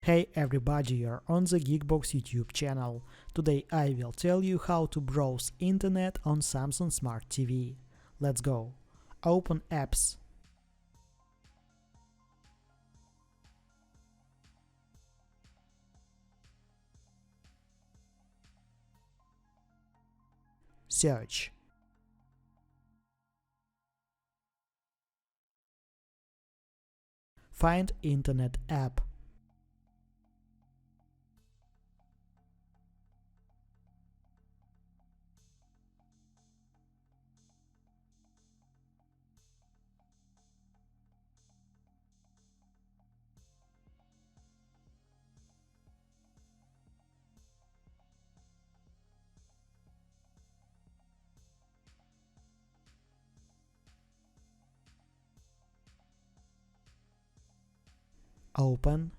Hey everybody, you're on the Geekbox YouTube channel. Today I will tell you how to browse internet on Samsung Smart TV. Let's go. Open apps. Search. Find internet app. Open.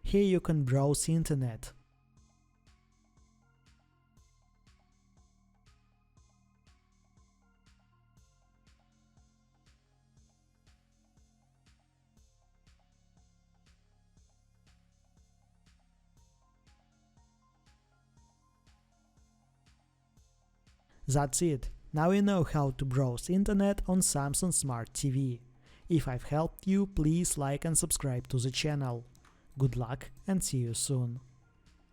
Here you can browse internet. That's it. Now you know how to browse internet on Samsung Smart TV. If I've helped you, please like and subscribe to the channel. Good luck and see you soon.